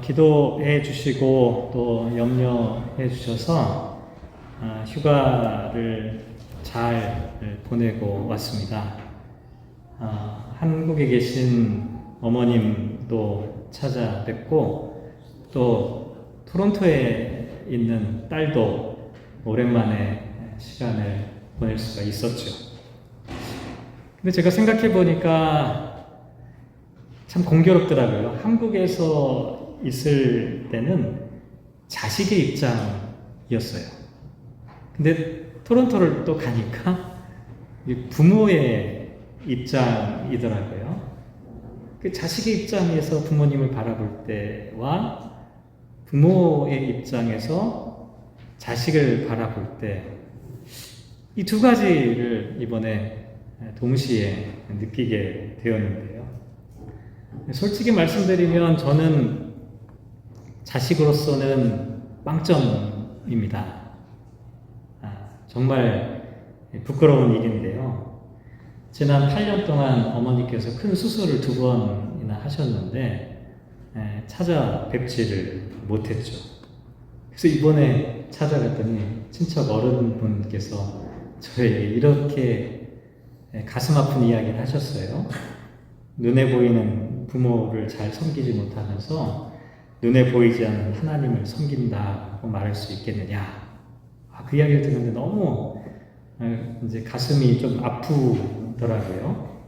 기도해 주시고 또 염려해 주셔서 휴가를 잘 보내고 왔습니다. 한국에 계신 어머님도 찾아뵙고 또 토론토에 있는 딸도 오랜만에 시간을 보낼 수가 있었죠. 근데 제가 생각해 보니까 참 공교롭더라고요. 한국에서 있을 때는 자식의 입장이었어요. 근데 토론토를 또 가니까 부모의 입장이더라고요. 그 자식의 입장에서 부모님을 바라볼 때와 부모의 입장에서 자식을 바라볼 때 이 두 가지를 이번에 동시에 느끼게 되었는데요. 솔직히 말씀드리면 저는 자식으로서는 빵점입니다. 정말 부끄러운 일인데요. 지난 8년 동안 어머니께서 큰 수술을 2번이나 하셨는데 찾아뵙지를 못했죠. 그래서 이번에 찾아갔더니 친척 어른분께서 저에게 이렇게 가슴 아픈 이야기를 하셨어요. 눈에 보이는 부모를 잘 섬기지 못하면서 눈에 보이지 않는 하나님을 섬긴다고 말할 수 있겠느냐. 그 이야기를 듣는데 너무 이제 가슴이 좀 아프더라고요.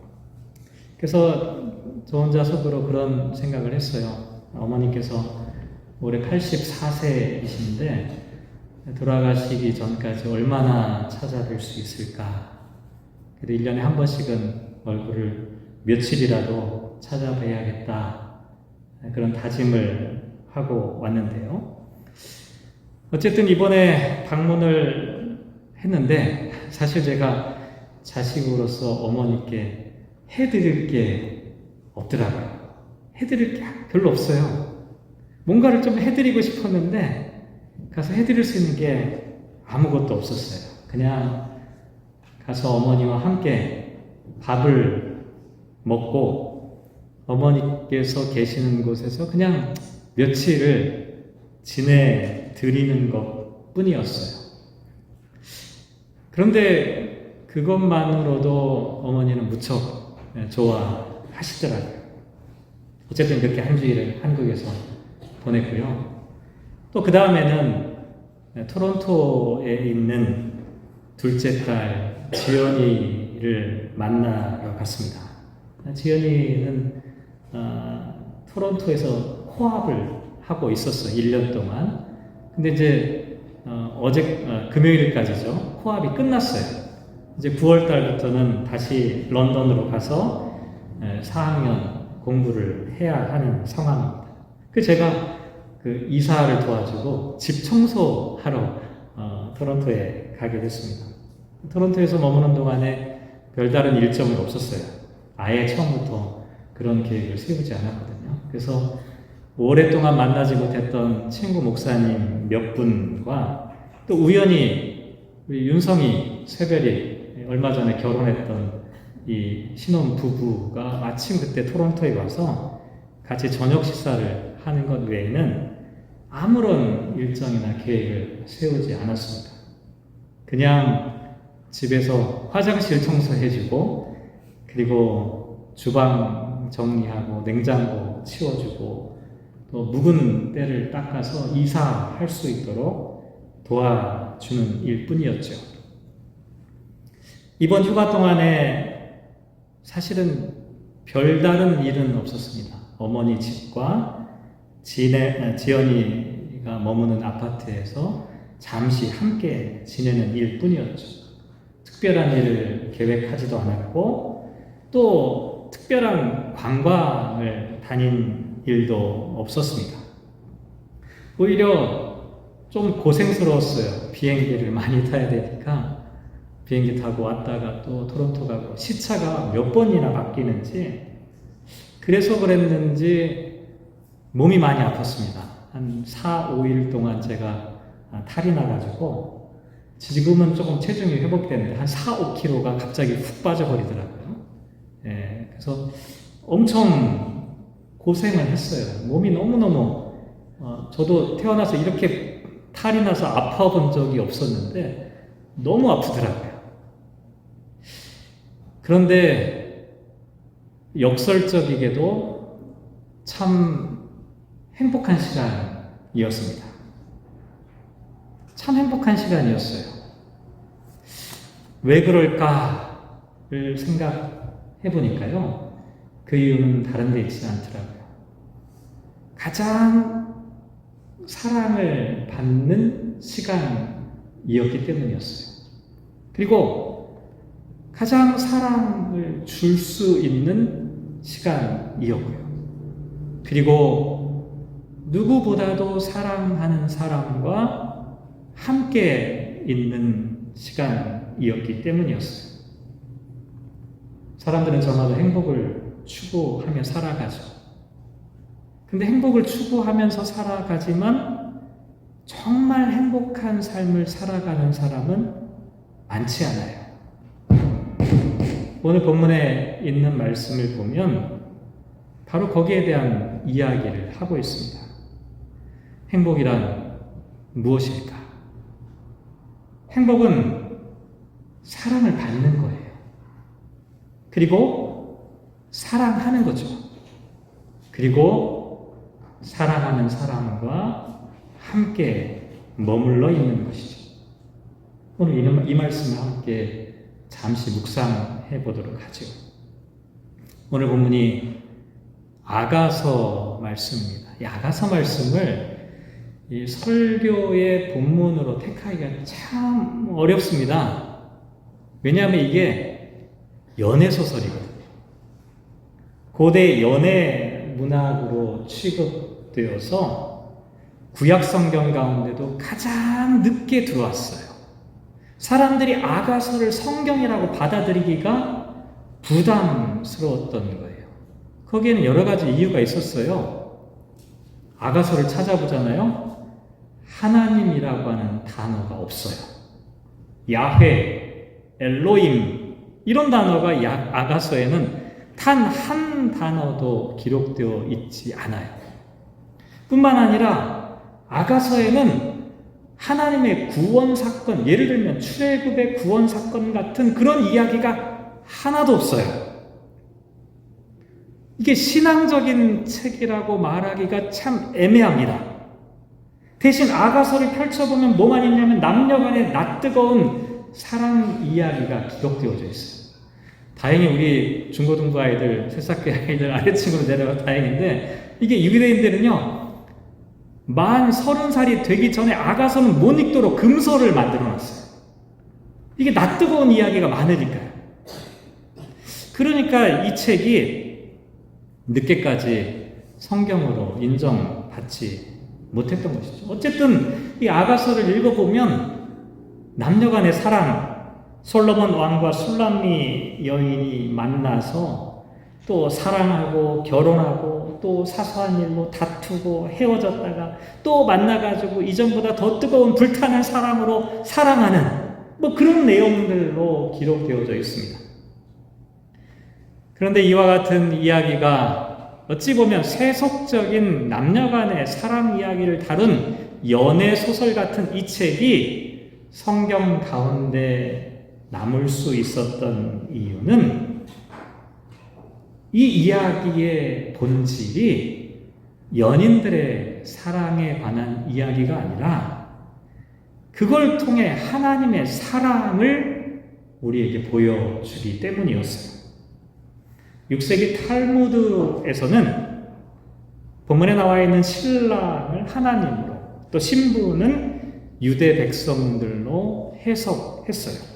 그래서 저 혼자 속으로 그런 생각을 했어요. 어머니께서 올해 84세이신데 돌아가시기 전까지 얼마나 찾아뵐 수 있을까. 그래도 1년에 한 번씩은 얼굴을 며칠이라도 찾아뵈야겠다. 그런 다짐을 하고 왔는데요. 어쨌든 이번에 방문을 했는데 사실 제가 자식으로서 어머니께 해드릴 게 없더라고요. 해드릴 게 별로 없어요. 뭔가를 좀 해드리고 싶었는데 가서 해드릴 수 있는 게 아무것도 없었어요. 그냥 가서 어머니와 함께 밥을 먹고 어머니께서 계시는 곳에서 그냥 며칠을 지내드리는 것 뿐이었어요. 그런데 그것만으로도 어머니는 무척 좋아하시더라고요. 어쨌든 이렇게 한 주일을 한국에서 보냈고요. 또 그 다음에는 토론토에 있는 둘째 딸 지연이를 만나러 갔습니다. 지연이는 토론토에서 코업을 하고 있었어요. 1년 동안. 근데 이제 금요일까지죠. 코업이 끝났어요. 이제 9월 달부터는 다시 런던으로 가서 4학년 공부를 해야 하는 상황입니다. 제가 이사를 도와주고 집 청소하러 토론토에 가게 됐습니다. 토론토에서 머무는 동안에 별다른 일정은 없었어요. 아예 처음부터 그런 계획을 세우지 않았거든요. 그래서 오랫동안 만나지 못했던 친구 목사님 몇 분과 또 우연히 우리 윤성이 쇠별이 얼마 전에 결혼했던 이 신혼 부부가 마침 그때 토론토에 와서 같이 저녁 식사를 하는 것 외에는 아무런 일정이나 계획을 세우지 않았습니다. 그냥 집에서 화장실 청소해주고 그리고 주방 정리하고 냉장고 치워주고 또 묵은 때를 닦아서 이사할 수 있도록 도와주는 일뿐이었죠. 이번 휴가 동안에 사실은 별다른 일은 없었습니다. 어머니 집과 지연이가 머무는 아파트에서 잠시 함께 지내는 일뿐이었죠. 특별한 일을 계획하지도 않았고 또 특별한 관광을 다닌 일도 없었습니다. 오히려 좀 고생스러웠어요. 비행기를 많이 타야 되니까 비행기 타고 왔다가 또 토론토 가고 시차가 몇 번이나 바뀌는지 그래서 그랬는지 몸이 많이 아팠습니다. 한 4, 5일 동안 제가 탈이 나가지고 지금은 조금 체중이 회복되는데 한 4, 5kg가 갑자기 훅 빠져버리더라고요. 그래서 엄청 고생을 했어요. 몸이 너무너무 저도 태어나서 이렇게 탈이 나서 아파본 적이 없었는데 너무 아프더라고요. 그런데 역설적이게도 참 행복한 시간이었습니다. 참 행복한 시간이었어요. 왜 그럴까를 생각해 보니까요. 그 이유는 다른 데 있지 않더라고요. 가장 사랑을 받는 시간이었기 때문이었어요. 그리고 가장 사랑을 줄 수 있는 시간이었고요. 그리고 누구보다도 사랑하는 사람과 함께 있는 시간이었기 때문이었어요. 사람들은 저마다 행복을 추구하며 살아가죠. 근데 행복을 추구하면서 살아가지만 정말 행복한 삶을 살아가는 사람은 많지 않아요. 오늘 본문에 있는 말씀을 보면 바로 거기에 대한 이야기를 하고 있습니다. 행복이란 무엇일까? 행복은 사랑을 받는 거예요. 그리고 사랑하는 거죠. 그리고 사랑하는 사람과 함께 머물러 있는 것이죠. 오늘 이 말씀을 함께 잠시 묵상해 보도록 하죠. 오늘 본문이 아가서 말씀입니다. 이 아가서 말씀을 이 설교의 본문으로 택하기가 참 어렵습니다. 왜냐하면 이게 연애소설이거든요. 고대 연애 문학으로 취급되어서 구약성경 가운데도 가장 늦게 들어왔어요. 사람들이 아가서를 성경이라고 받아들이기가 부담스러웠던 거예요. 거기에는 여러 가지 이유가 있었어요. 아가서를 찾아보잖아요. 하나님이라고 하는 단어가 없어요. 야훼, 엘로임 이런 단어가 아가서에는 단 한 단어도 기록되어 있지 않아요. 뿐만 아니라 아가서에는 하나님의 구원 사건, 예를 들면 출애굽의 구원 사건 같은 그런 이야기가 하나도 없어요. 이게 신앙적인 책이라고 말하기가 참 애매합니다. 대신 아가서를 펼쳐보면 뭐만 있냐면 남녀 간의 낯뜨거운 사랑 이야기가 기록되어져 있어요. 다행히 우리 중고등부 아이들, 새싹계 아이들 아래층으로 내려가 다행인데 이게 유대인들은요 만 30살이 되기 전에 아가서는 못 읽도록 금서를 만들어놨어요. 이게 낯뜨거운 이야기가 많으니까요. 그러니까 이 책이 늦게까지 성경으로 인정받지 못했던 것이죠. 어쨌든 이 아가서를 읽어보면 남녀 간의 사랑, 솔로몬 왕과 술람미 여인이 만나서 또 사랑하고 결혼하고 또 사소한 일로 다투고 헤어졌다가 또 만나가지고 이전보다 더 뜨거운 불타는 사랑으로 사랑하는 뭐 그런 내용들로 기록되어져 있습니다. 그런데 이와 같은 이야기가 어찌 보면 세속적인 남녀 간의 사랑 이야기를 다룬 연애 소설 같은 이 책이 성경 가운데 남을 수 있었던 이유는 이 이야기의 본질이 연인들의 사랑에 관한 이야기가 아니라 그걸 통해 하나님의 사랑을 우리에게 보여주기 때문이었어요. 6세기 탈무드에서는 본문에 나와 있는 신랑을 하나님으로 또 신부는 유대 백성들로 해석했어요.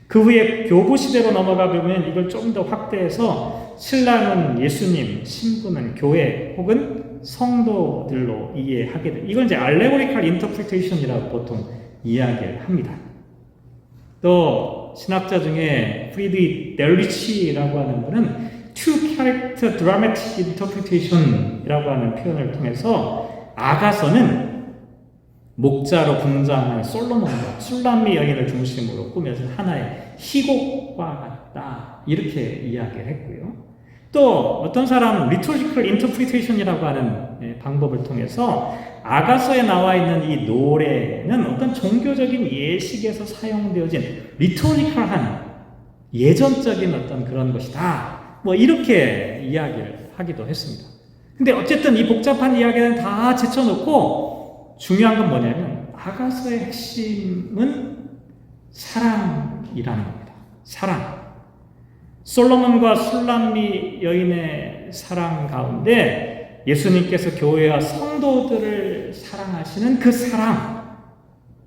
그 후에 교부 시대로 넘어가 보면 이걸 좀 더 확대해서 신랑은 예수님, 신부는 교회 혹은 성도들로 이해하게 돼. 이걸 이제 알레고리컬 인터프리테이션이라고 보통 이야기를 합니다. 또 신학자 중에 프리드리히 델리치라고 하는 분은 Two Character Dramatic Interpretation이라고 하는 표현을 통해서 아가서는 목자로 분장한 솔로몬과 술람미 여인을 중심으로 꾸며진 하나의 희곡과 같다 이렇게 이야기를 했고요. 또 어떤 사람은 liturgical interpretation이라고 하는 방법을 통해서 아가서에 나와 있는 이 노래는 어떤 종교적인 예식에서 사용되어진 리토리컬한 예전적인 어떤 그런 것이다. 뭐 이렇게 이야기를 하기도 했습니다. 근데 어쨌든 이 복잡한 이야기는 다 제쳐놓고 중요한 건 뭐냐면 아가서의 핵심은 사랑이라는 겁니다. 사랑. 솔로몬과 술람미 여인의 사랑 가운데 예수님께서 교회와 성도들을 사랑하시는 그 사랑,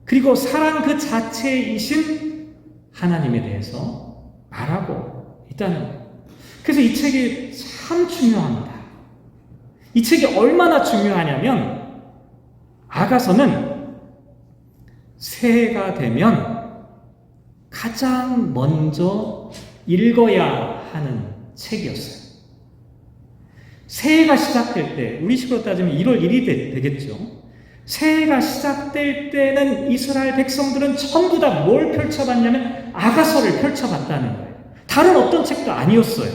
그리고 사랑 그 자체이신 하나님에 대해서 말하고 있다는 거예요. 그래서 이 책이 참 중요합니다. 이 책이 얼마나 중요하냐면 아가서는 새해가 되면 가장 먼저 읽어야 하는 책이었어요. 새해가 시작될 때, 우리 식으로 따지면 1월 1일이 되겠죠. 새해가 시작될 때는 이스라엘 백성들은 전부 다 뭘 펼쳐봤냐면 아가서를 펼쳐봤다는 거예요. 다른 어떤 책도 아니었어요.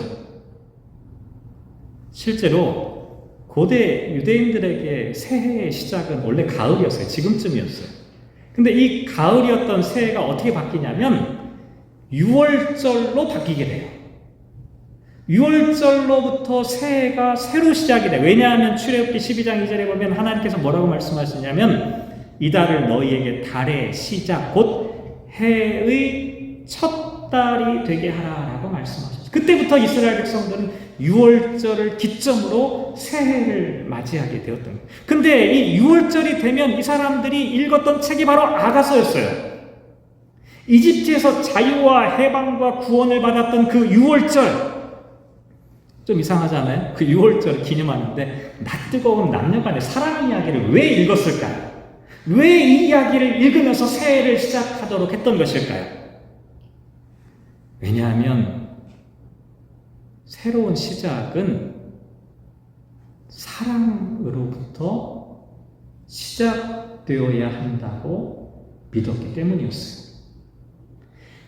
실제로 고대 유대인들에게 새해의 시작은 원래 가을이었어요. 지금쯤이었어요. 근데 이 가을이었던 새해가 어떻게 바뀌냐면 6월절로 바뀌게 돼요. 6월절로부터 새해가 새로 시작이 돼요. 왜냐하면 출애굽기 12장 2절에 보면 하나님께서 뭐라고 말씀하시냐면 이달을 너희에게 달의 시작 곧 해의 첫 달이 되게 하라라고 말씀하셨죠. 그때부터 이스라엘 백성들은 6월절을 기점으로 새해를 맞이하게 되었던 거예요. 근데 이 6월절이 되면 이 사람들이 읽었던 책이 바로 아가서였어요. 이집트에서 자유와 해방과 구원을 받았던 그 6월절, 좀 이상하잖아요? 그 6월절을 기념하는데 낯뜨거운 남녀간의 사랑 이야기를 왜 읽었을까요? 왜 이 이야기를 읽으면서 새해를 시작하도록 했던 것일까요? 왜냐하면 새로운 시작은 사랑으로부터 시작되어야 한다고 믿었기 때문이었어요.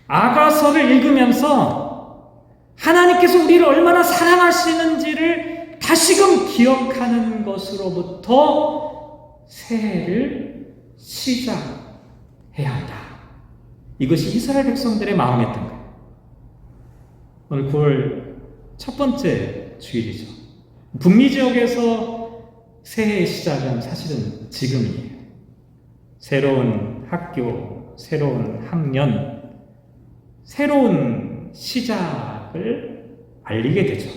아가서를 읽으면서 하나님께서 우리를 얼마나 사랑하시는지를 다시금 기억하는 것으로부터 새해를 시작해야 한다. 이것이 이스라엘 백성들의 마음이었던 거예요. 오늘 9월 첫 번째 주일이죠. 북미 지역에서 새해의 시작은 사실은 지금이에요. 새로운 학교, 새로운 학년, 새로운 시작을 알리게 되죠.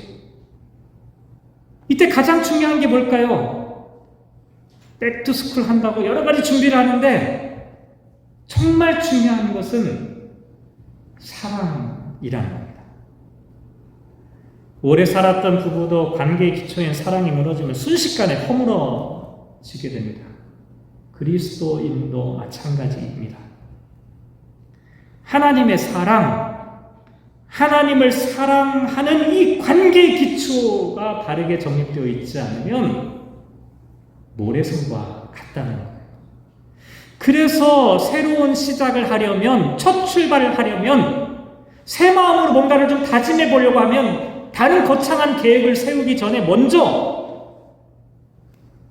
이때 가장 중요한 게 뭘까요? 백투스쿨 한다고 여러 가지 준비를 하는데 정말 중요한 것은 사랑이라는 겁니다. 오래 살았던 부부도 관계의 기초인 사랑이 무너지면 순식간에 허물어지게 됩니다. 그리스도인도 마찬가지입니다. 하나님의 사랑, 하나님을 사랑하는 이 관계의 기초가 바르게 정립되어 있지 않으면 모래성과 같다는 거예요. 그래서 새로운 시작을 하려면, 첫 출발을 하려면, 새 마음으로 뭔가를 좀 다짐해 보려고 하면 다른 거창한 계획을 세우기 전에 먼저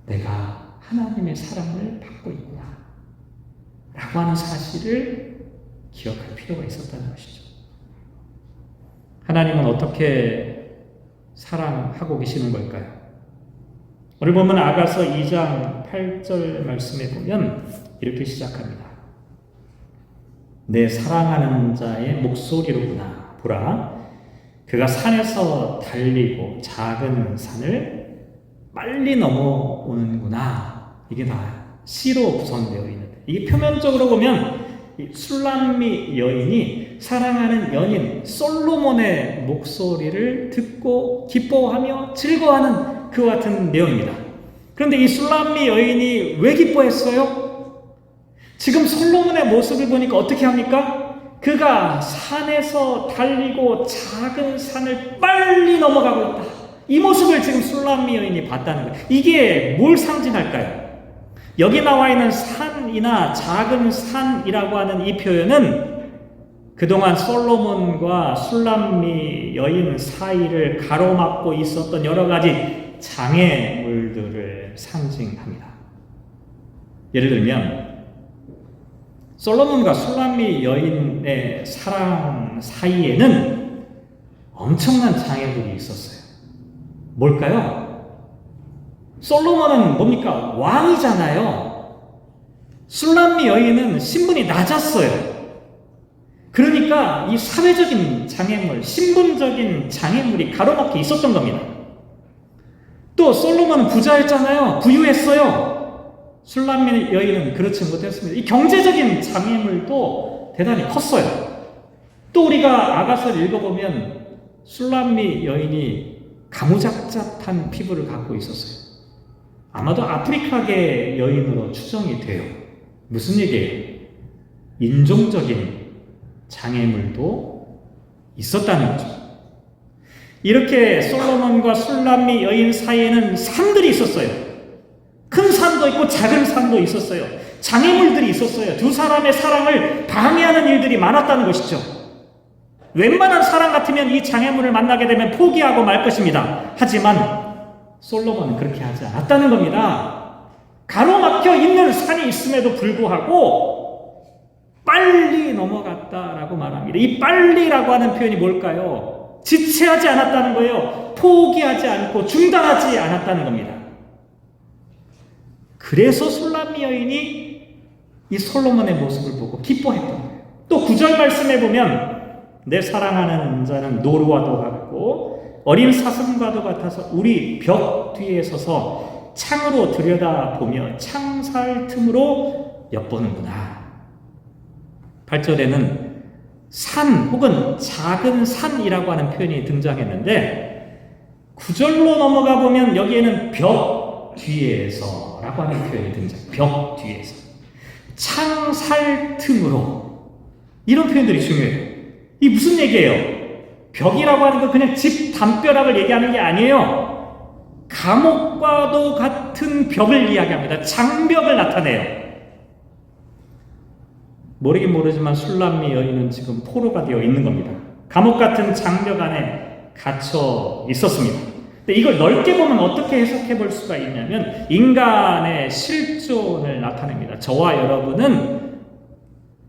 내가 하나님의 사랑을 받고 있구나 라고 하는 사실을 기억할 필요가 있었다는 것이죠. 하나님은 어떻게 사랑하고 계시는 걸까요? 오늘 보면 아가서 2장 8절 말씀에 보면 이렇게 시작합니다. 내 사랑하는 자의 목소리로구나. 보라, 그가 산에서 달리고 작은 산을 빨리 넘어오는구나. 이게 다 시로 구성되어 있는데, 이게 표면적으로 보면 술람미 여인이 사랑하는 연인 솔로몬의 목소리를 듣고 기뻐하며 즐거워하는 그와 같은 내용입니다. 그런데 이 술람미 여인이 왜 기뻐했어요? 지금 솔로몬의 모습을 보니까 어떻게 합니까? 그가 산에서 달리고 작은 산을 빨리 넘어가고 있다. 이 모습을 지금 술람미 여인이 봤다는 거예요. 이게 뭘 상징할까요? 여기 나와 있는 산이나 작은 산이라고 하는 이 표현은 그동안 솔로몬과 술람미 여인 사이를 가로막고 있었던 여러 가지 장애물들을 상징합니다. 예를 들면 솔로몬과 술람미 여인의 사랑 사이에는 엄청난 장애물이 있었어요. 뭘까요? 솔로몬은 뭡니까? 왕이잖아요. 술람미 여인은 신분이 낮았어요. 그러니까 이 사회적인 장애물, 신분적인 장애물이 가로막혀 있었던 겁니다. 또 솔로몬은 부자였잖아요. 부유했어요. 술람미 여인은 그렇지 못했습니다. 이 경제적인 장애물도 대단히 컸어요. 또 우리가 아가서를 읽어보면 술람미 여인이 가무잡잡한 피부를 갖고 있었어요. 아마도 아프리카계 여인으로 추정이 돼요. 무슨 얘기예요? 인종적인 장애물도 있었다는 거죠. 이렇게 솔로몬과 술람미 여인 사이에는 산들이 있었어요. 큰 산도 있고 작은 산도 있었어요. 장애물들이 있었어요. 두 사람의 사랑을 방해하는 일들이 많았다는 것이죠. 웬만한 사람 같으면 이 장애물을 만나게 되면 포기하고 말 것입니다. 하지만 솔로몬은 그렇게 하지 않았다는 겁니다. 가로막혀 있는 산이 있음에도 불구하고 빨리 넘어갔다라고 말합니다. 이 빨리라고 하는 표현이 뭘까요? 지체하지 않았다는 거예요. 포기하지 않고 중단하지 않았다는 겁니다. 그래서 술람미 여인이 이 솔로몬의 모습을 보고 기뻐했던 거예요. 또 9절 말씀에 보면 내 사랑하는 자는 노루와도 같고 어린 사슴과도 같아서 우리 벽 뒤에 서서 창으로 들여다보며 창살 틈으로 엿보는구나. 8절에는 산 혹은 작은 산이라고 하는 표현이 등장했는데 9절로 넘어가 보면 여기에는 벽 뒤에서 라고 하는 표현이 등장해요. 벽 뒤에서. 창살 틈으로. 이런 표현들이 중요해요. 이 무슨 얘기예요? 벽이라고 하는 건 그냥 집 담벼락을 얘기하는 게 아니에요. 감옥과도 같은 벽을 이야기합니다. 장벽을 나타내요. 모르긴 모르지만 술람미 여인은 지금 포로가 되어 있는 겁니다. 감옥 같은 장벽 안에 갇혀 있었습니다. 근데 이걸 넓게 보면 어떻게 해석해 볼 수가 있냐면 인간의 실존을 나타냅니다. 저와 여러분은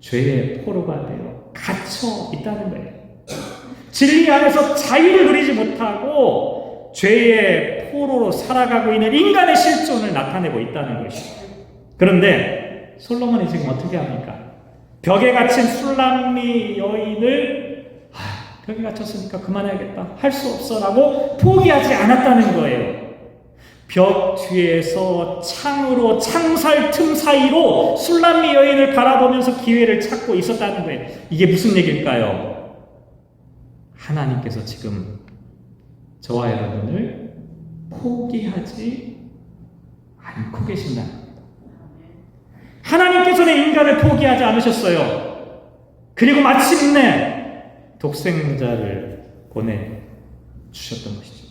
죄의 포로가 되어 갇혀 있다는 거예요. 진리 안에서 자유를 누리지 못하고 죄의 포로로 살아가고 있는 인간의 실존을 나타내고 있다는 것이죠. 그런데 솔로몬이 지금 어떻게 합니까? 벽에 갇힌 술람미 여인을 벽에 갇혔으니까 그만해야겠다. 할 수 없어 라고 포기하지 않았다는 거예요. 벽 뒤에서 창으로 창살 틈 사이로 술람미 여인을 바라보면서 기회를 찾고 있었다는 거예요. 이게 무슨 얘기일까요? 하나님께서 지금 저와 여러분을 포기하지 않고 계신다는 겁니다. 하나님께서는 인간을 포기하지 않으셨어요. 그리고 마침내 독생자를 보내주셨던 것이죠.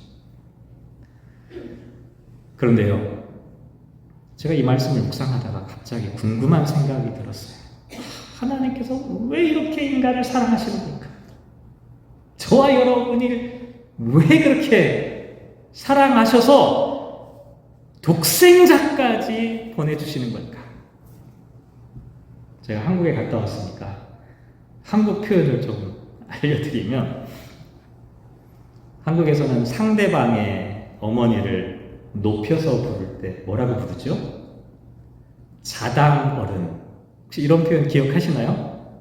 그런데요, 제가 이 말씀을 묵상하다가 갑자기 궁금한 생각이 들었어요. 하나님께서 왜 이렇게 인간을 사랑하시는 겁니까? 저와 여러분이 왜 그렇게 사랑하셔서 독생자까지 보내주시는 걸까? 제가 한국에 갔다 왔으니까 한국 표현을 좀 알려드리면, 한국에서는 상대방의 어머니를 높여서 부를 때 뭐라고 부르죠? 자당어른. 혹시 이런 표현 기억하시나요?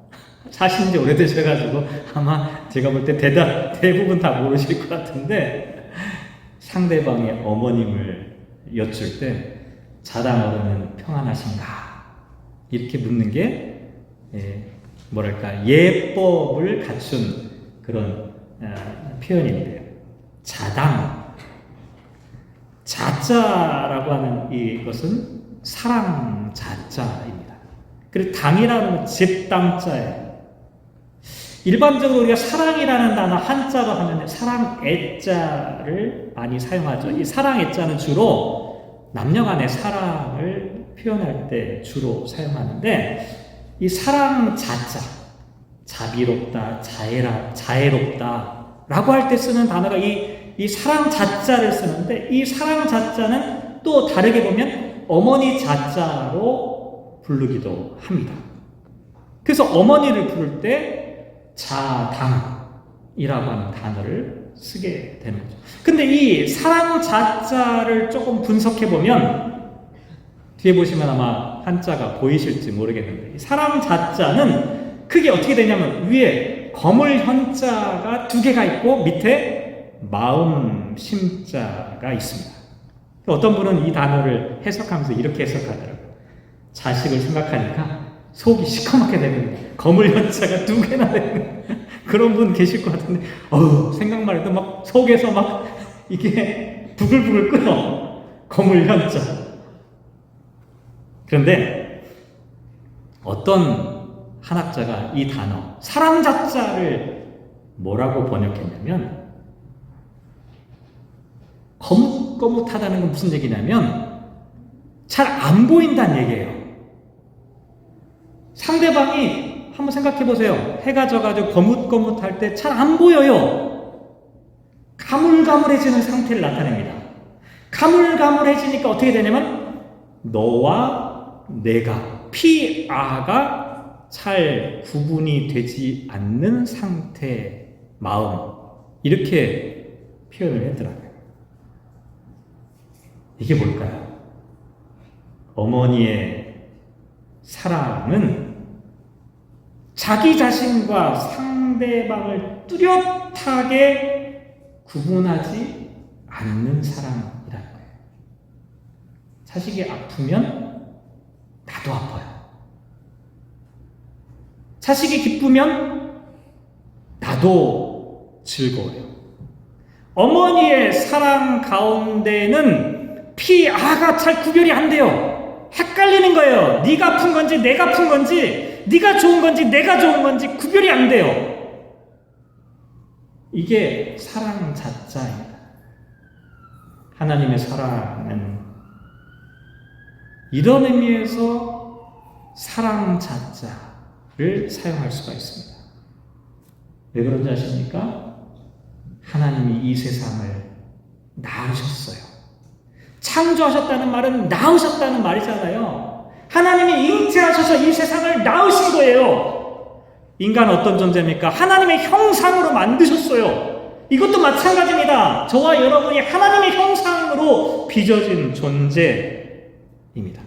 사신 지 오래되셔가지고 아마 제가 볼 때 대부분 다 모르실 것 같은데, 상대방의 어머님을 여쭐 때 자당어른은 평안하신가? 이렇게 묻는 게 뭐랄까 예법을 갖춘 그런 표현인데요. 자당, 자자라고 하는 이것은 사랑 자자입니다. 그리고 당이라는 건 집당자예요. 일반적으로 우리가 사랑이라는 단어 한자로 하면 사랑 애자를 많이 사용하죠. 이 사랑 애자는 주로 남녀 간의 사랑을 표현할 때 주로 사용하는데, 이 사랑 자자, 자비롭다, 자애롭다 라고 할 때 쓰는 단어가 이 사랑 자자를 쓰는데, 이 사랑 자자는 또 다르게 보면 어머니 자자로 부르기도 합니다. 그래서 어머니를 부를 때 자당이라고 하는 단어를 쓰게 되는 거죠. 근데 이 사랑 자자를 조금 분석해 보면, 뒤에 보시면 아마 한자가 보이실지 모르겠는데, 사랑 자자는 크게 어떻게 되냐면 위에 거물 현자가 두 개가 있고 밑에 마음 심자가 있습니다. 어떤 분은 이 단어를 해석하면서 이렇게 해석하더라고요. 자식을 생각하니까 속이 시커멓게 되는, 거물 현자가 두 개나 되는 그런 분 계실 것 같은데, 생각만 해도 막 속에서 막 이게 부글부글 끓어. 거물 현자. 그런데 어떤 한학자가 이 단어 사랑 자자를 뭐라고 번역했냐면, 거뭇거뭇하다는 건 무슨 얘기냐면 잘 안 보인다는 얘기예요. 상대방이 한번 생각해 보세요. 해가 져가지고 거뭇거뭇할 때 잘 안 보여요. 가물가물해지는 상태를 나타냅니다. 가물가물해지니까 어떻게 되냐면 너와 내가, 피아가 잘 구분이 되지 않는 상태, 마음, 이렇게 표현을 했더라고요. 이게 뭘까요? 어머니의 사랑은 자기 자신과 상대방을 뚜렷하게 구분하지 않는 사랑이라는 거예요. 자식이 아프면 나도 아파요. 자식이 기쁘면 나도 즐거워요. 어머니의 사랑 가운데는 피아가 잘 구별이 안 돼요. 헷갈리는 거예요. 네가 아픈 건지 내가 아픈 건지, 네가 좋은 건지 내가 좋은 건지 구별이 안 돼요. 이게 사랑 자자입니다. 하나님의 사랑은 이런 의미에서 사랑 자자를 사용할 수가 있습니다. 왜 그런지 아십니까? 하나님이 이 세상을 낳으셨어요. 창조하셨다는 말은 낳으셨다는 말이잖아요. 하나님이 잉태하셔서 이 세상을 낳으신 거예요. 인간은 어떤 존재입니까? 하나님의 형상으로 만드셨어요. 이것도 마찬가지입니다. 저와 여러분이 하나님의 형상으로 빚어진 존재입니다.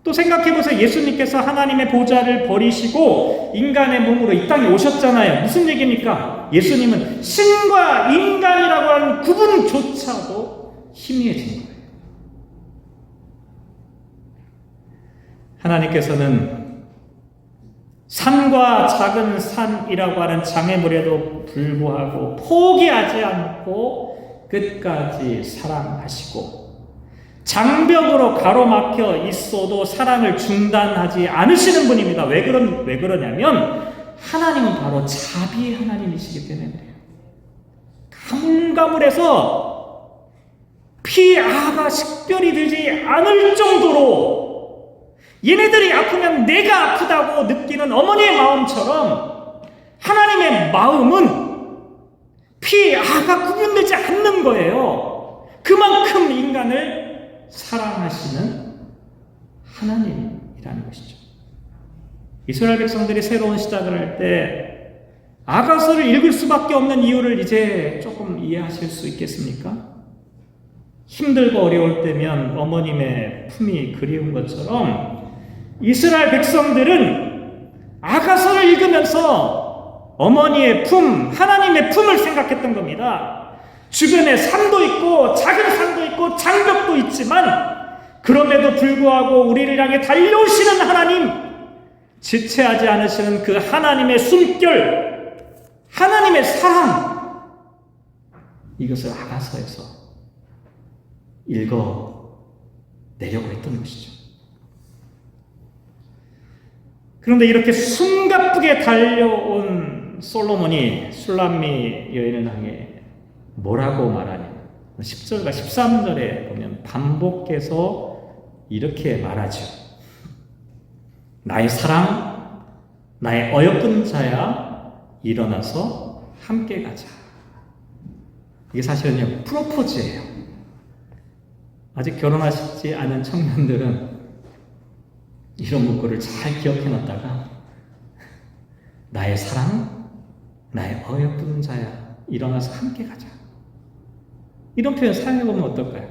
또 생각해보세요. 예수님께서 하나님의 보좌를 버리시고 인간의 몸으로 이 땅에 오셨잖아요. 무슨 얘기입니까? 예수님은 신과 인간이라고 하는 구분조차도 희미해진 거예요. 하나님께서는 산과 작은 산이라고 하는 장애물에도 불구하고 포기하지 않고 끝까지 사랑하시고, 장벽으로 가로막혀 있어도 사랑을 중단하지 않으시는 분입니다. 왜 그러냐면 하나님은 바로 자비의 하나님이시기 때문에 그래요. 가물가물해서 피아가 식별이 되지 않을 정도로 얘네들이 아프면 내가 아프다고 느끼는 어머니의 마음처럼 하나님의 마음은 피아가 구분되지 않는 거예요. 그만큼 인간을 사랑하시는 하나님이라는 것이죠. 이스라엘 백성들이 새로운 시작을 할 때 아가서를 읽을 수밖에 없는 이유를 이제 조금 이해하실 수 있겠습니까? 힘들고 어려울 때면 어머님의 품이 그리운 것처럼 이스라엘 백성들은 아가서를 읽으면서 어머니의 품, 하나님의 품을 생각했던 겁니다. 주변에 산도 있고 작은 산도 있고 장벽도 있지만 그럼에도 불구하고 우리를 향해 달려오시는 하나님, 지체하지 않으시는 그 하나님의 숨결, 하나님의 사랑, 이것을 아가서에서 읽어내려고 했던 것이죠. 그런데 이렇게 숨가쁘게 달려온 솔로몬이 술람미 여인을 향해 뭐라고 말하냐면 10절과 13절에 보면 반복해서 이렇게 말하죠. 나의 사랑, 나의 어여쁜 자야 일어나서 함께 가자. 이게 사실은요 프로포즈예요. 아직 결혼하시지 않은 청년들은 이런 문구를 잘 기억해 놨다가 나의 사랑, 나의 어여쁜 자야 일어나서 함께 가자. 이런 표현 사용해보면 어떨까요?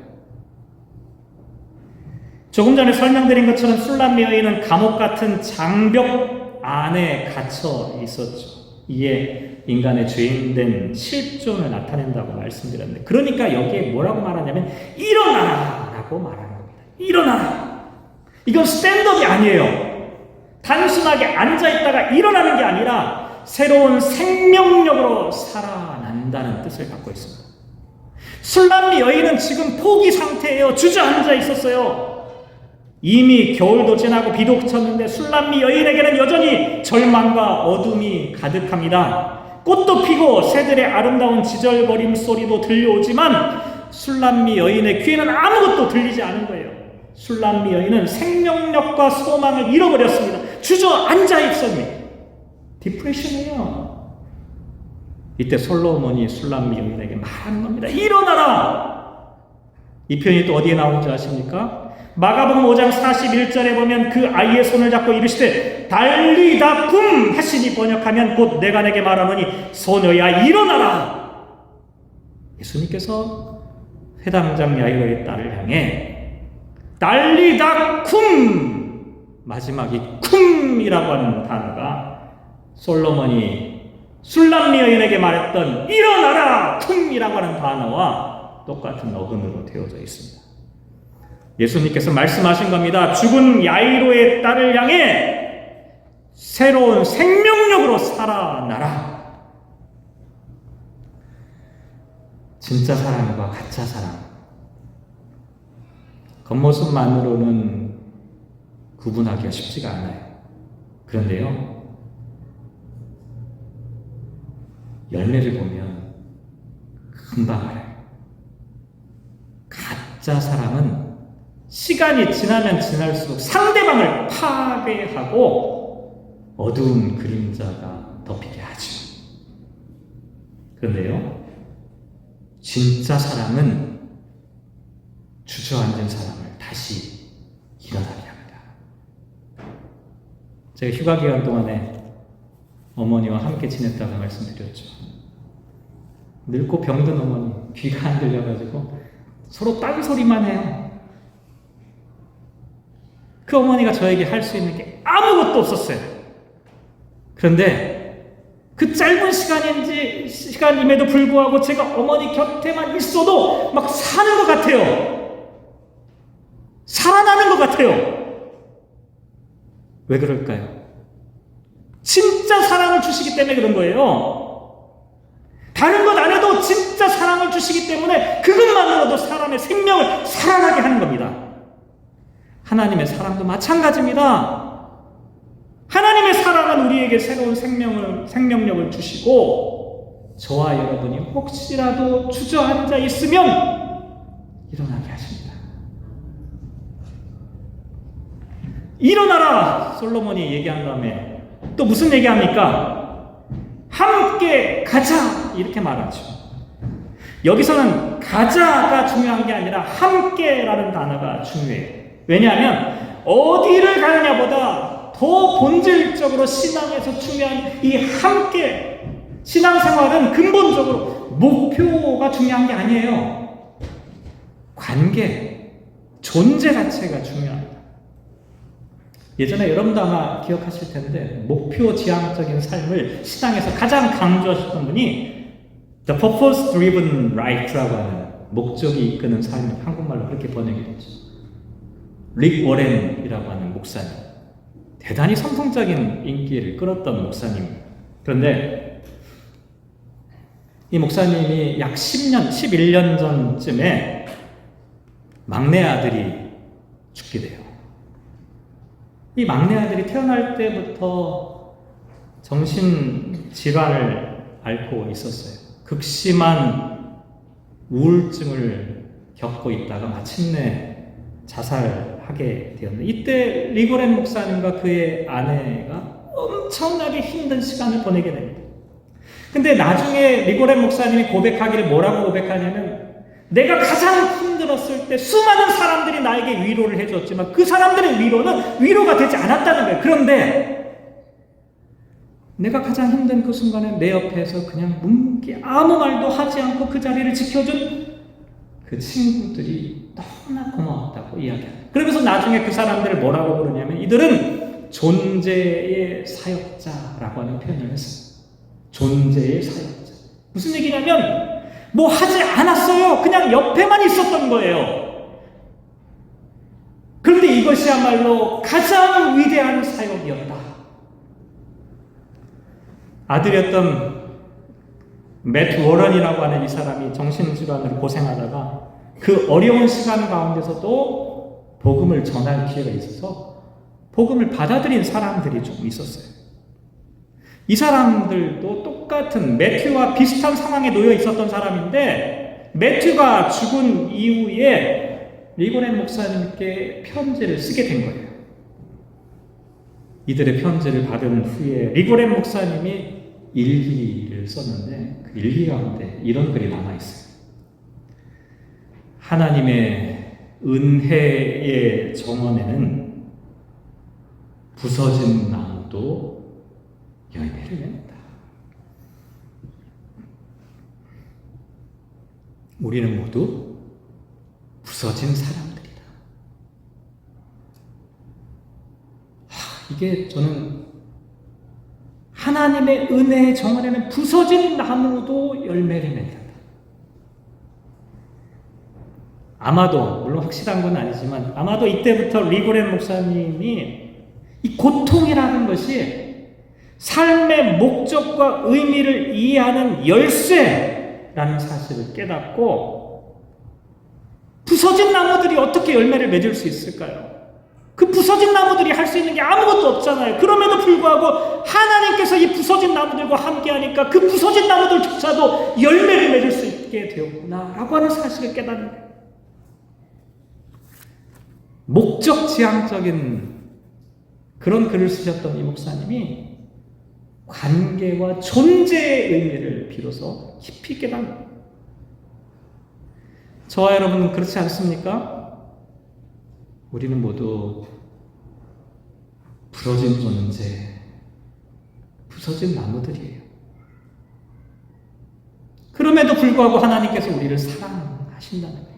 조금 전에 설명드린 것처럼 술람미 여인은 감옥 같은 장벽 안에 갇혀 있었죠. 이에 인간의 죄인된 실존을 나타낸다고 말씀드렸는데, 그러니까 여기에 뭐라고 말하냐면 일어나라 라고 말하는 겁니다. 일어나라. 이건 스탠드업이 아니에요. 단순하게 앉아있다가 일어나는 게 아니라 새로운 생명력으로 살아난다는 뜻을 갖고 있습니다. 술람미 여인은 지금 포기 상태예요. 주저앉아 있었어요. 이미 겨울도 지나고 비도 그쳤는데 술람미 여인에게는 여전히 절망과 어둠이 가득합니다. 꽃도 피고 새들의 아름다운 지절거림 소리도 들려오지만 술람미 여인의 귀에는 아무것도 들리지 않은 거예요. 술람미 여인은 생명력과 소망을 잃어버렸습니다. 주저앉아 있었니. 디프레션이에요. 이때 솔로몬이 술람미 여인에게 말하는 겁니다. 일어나라! 이 표현이 또 어디에 나오는지 아십니까? 마가복음 5장 41절에 보면 그 아이의 손을 잡고 이르시되 달리다 쿰 하시니 번역하면 곧 내가 내게 말하노니 소녀야 일어나라. 예수님께서 회당장 야이로의 딸을 향해 달리다 쿰, 마지막 이 쿰이라고 하는 단어가 솔로몬이 술람미 여인에게 말했던 일어나라 쿰이라고 하는 단어와 똑같은 어근으로 되어져 있습니다. 예수님께서 말씀하신 겁니다. 죽은 야이로의 딸을 향해 새로운 생명력으로 살아나라. 진짜 사랑과 가짜 사랑, 겉모습만으로는 구분하기가 쉽지가 않아요. 그런데요, 열매를 보면 금방 알아요. 가짜 사랑은 시간이 지나면 지날수록 상대방을 파괴하고 어두운 그림자가 덮이게 하죠. 그런데요, 진짜 사랑은 주저앉은 사람을 다시 일어나게 합니다. 제가 휴가 기간 동안에 어머니와 함께 지냈다고 말씀드렸죠. 늙고 병든 어머니, 귀가 안 들려가지고 서로 딴소리만 해요. 그 어머니가 저에게 할 수 있는 게 아무것도 없었어요. 그런데 그 짧은 시간임에도 불구하고 제가 어머니 곁에만 있어도 막 사는 것 같아요. 살아나는 것 같아요. 왜 그럴까요? 진짜 사랑을 주시기 때문에 그런 거예요. 다른 것 안 해도 진짜 사랑을 주시기 때문에 그것만으로도 사람의 생명을 살아나게 하는 겁니다. 하나님의 사랑도 마찬가지입니다. 하나님의 사랑은 우리에게 새로운 생명력을 주시고 저와 여러분이 혹시라도 주저앉아 있으면 일어나게 하십니다. 일어나라! 솔로몬이 얘기한 다음에 또 무슨 얘기합니까? 함께 가자! 이렇게 말하죠. 여기서는 가자가 중요한 게 아니라 함께라는 단어가 중요해요. 왜냐하면 어디를 가느냐보다 더 본질적으로 신앙에서 중요한 이 함께, 신앙생활은 근본적으로 목표가 중요한 게 아니에요. 관계, 존재 자체가 중요합니다. 예전에 여러분도 아마 기억하실 텐데 목표 지향적인 삶을 신앙에서 가장 강조하셨던 분이 The Purpose Driven Life라고 하는 목적이 이끄는 삶, 한국말로 그렇게 번역이 됐죠. 릭 워렌이라고 하는 목사님, 대단히 선풍적인 인기를 끌었던 목사님. 그런데 이 목사님이 약 11년 전쯤에 막내 아들이 죽게 돼요. 이 막내 아들이 태어날 때부터 정신질환을 앓고 있었어요. 극심한 우울증을 겪고 있다가 마침내 자살하게 되었는데, 이때 리고렌 목사님과 그의 아내가 엄청나게 힘든 시간을 보내게 됩니다. 근데 나중에 리고렌 목사님이 고백하기를 뭐라고 고백하냐면, 내가 가장 힘들었을 때 수많은 사람들이 나에게 위로를 해줬지만 그 사람들의 위로는 위로가 되지 않았다는 거예요. 그런데 내가 가장 힘든 그 순간에 내 옆에서 그냥 묵묵히 아무 말도 하지 않고 그 자리를 지켜준 그 친구들이 너무나 고마웠다고 이야기합니다. 그러면서 나중에 그 사람들을 뭐라고 부르냐면, 이들은 존재의 사역자라고 하는 표현을 했어요. 존재의 사역자. 무슨 얘기냐면, 뭐 하지 않았어요. 그냥 옆에만 있었던 거예요. 그런데 이것이야말로 가장 위대한 사역이었다. 아들이었던 매트 워런이라고 하는 이 사람이 정신질환으로 고생하다가 그 어려운 시간 가운데서도 복음을 전할 기회가 있어서 복음을 받아들인 사람들이 조금 있었어요. 이 사람들도 똑같은 매튜와 비슷한 상황에 놓여 있었던 사람인데, 매튜가 죽은 이후에 리고렌 목사님께 편지를 쓰게 된 거예요. 이들의 편지를 받은 후에 리고렌 목사님이 일기를 썼는데, 그 일기 가운데 이런 글이 남아있어요. 하나님의 은혜의 정원에는 부서진 나무도 열매를 낸다. 우리는 모두 부서진 사람들이다. 이게 저는 하나님의 은혜의 정원에는 부서진 나무도 열매를 낸다. 아마도, 물론 확실한 건 아니지만, 아마도 이때부터 리고렌 목사님이 이 고통이라는 것이 삶의 목적과 의미를 이해하는 열쇠라는 사실을 깨닫고, 부서진 나무들이 어떻게 열매를 맺을 수 있을까요? 그 부서진 나무들이 할 수 있는 게 아무것도 없잖아요. 그럼에도 불구하고 하나님께서 이 부서진 나무들과 함께 하니까 그 부서진 나무들조차도 열매를 맺을 수 있게 되었구나라고 하는 사실을 깨닫는 거예요. 목적지향적인 그런 글을 쓰셨던 이 목사님이 관계와 존재의 의미를 비로소 깊이 깨닫는, 저와 여러분은 그렇지 않습니까? 우리는 모두 부러진 존재, 부서진 나무들이에요. 그럼에도 불구하고 하나님께서 우리를 사랑하신다는 거예요.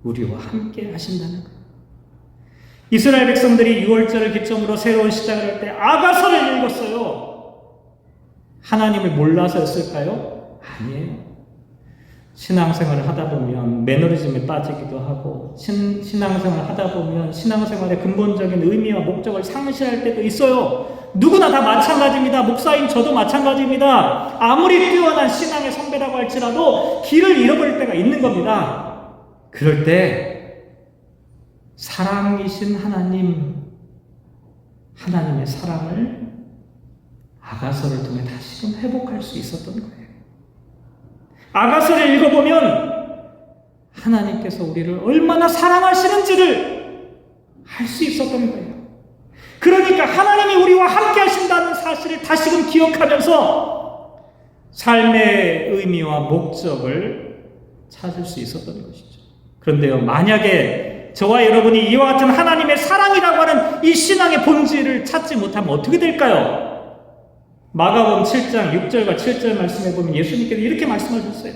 우리와 함께 하신다는 거예요. 이스라엘 백성들이 6월절을 기점으로 새로운 시작을 할 때 아가서를 읽었어요. 하나님을 몰라서였을까요? 아니에요. 신앙생활을 하다 보면 매너리즘에 빠지기도 하고, 신앙생활을 하다 보면 신앙생활의 근본적인 의미와 목적을 상실할 때도 있어요. 누구나 다 마찬가지입니다. 목사인 저도 마찬가지입니다. 아무리 뛰어난 신앙의 선배라고 할지라도 길을 잃어버릴 때가 있는 겁니다. 그럴 때 사랑이신 하나님의 사랑을 아가서를 통해 다시금 회복할 수 있었던 거예요. 아가서를 읽어보면 하나님께서 우리를 얼마나 사랑하시는지를 알 수 있었던 거예요. 그러니까 하나님이 우리와 함께 하신다는 사실을 다시금 기억하면서 삶의 의미와 목적을 찾을 수 있었던 것이죠. 그런데요, 만약에 저와 여러분이 이와 같은 하나님의 사랑이라고 하는 이 신앙의 본질을 찾지 못하면 어떻게 될까요? 마가복음 7장 6절과 7절 말씀해 보면 예수님께서 이렇게 말씀하셨어요.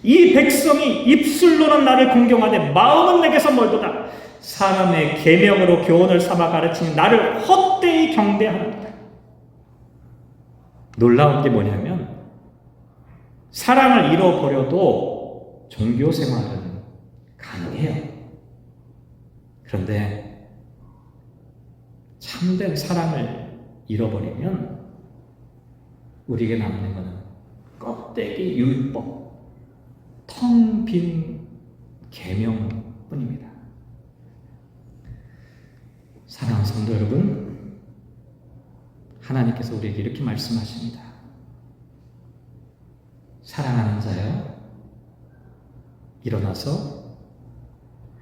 이 백성이 입술로는 나를 공경하되 마음은 내게서 멀도다. 사람의 계명으로 교훈을 삼아 가르치니 나를 헛되이 경배하노라. 놀라운 게 뭐냐면, 사랑을 잃어버려도 종교 생활은 가능해요. 그런데 참된 사랑을 잃어버리면 우리에게 남는 것은 껍데기 율법, 텅 빈 계명뿐입니다. 사랑하는 성도 여러분, 하나님께서 우리에게 이렇게 말씀하십니다. 사랑하는 자여, 일어나서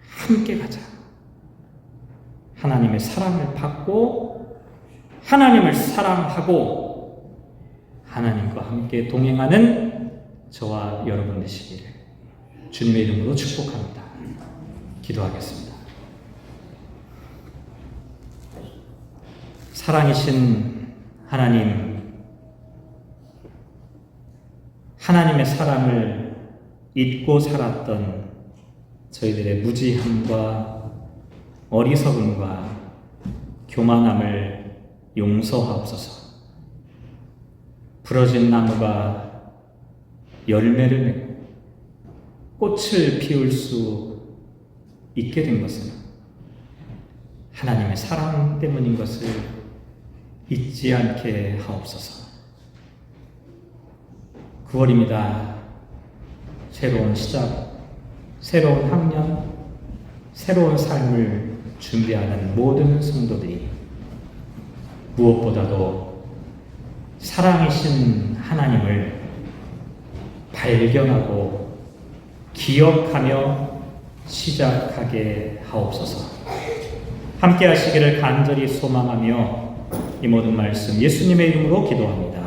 함께 가자. 하나님의 사랑을 받고 하나님을 사랑하고 하나님과 함께 동행하는 저와 여러분 되시기를 주님의 이름으로 축복합니다. 기도하겠습니다. 사랑이신 하나님, 하나님의 사랑을 잊고 살았던 저희들의 무지함과 어리석음과 교만함을 용서하옵소서. 부러진 나무가 열매를 맺고 꽃을 피울 수 있게 된 것은 하나님의 사랑 때문인 것을 잊지 않게 하옵소서. 9월입니다. 새로운 시작, 새로운 학년, 새로운 삶을 준비하는 모든 성도들이 무엇보다도 사랑이신 하나님을 발견하고 기억하며 시작하게 하옵소서. 함께 하시기를 간절히 소망하며 이 모든 말씀 예수님의 이름으로 기도합니다.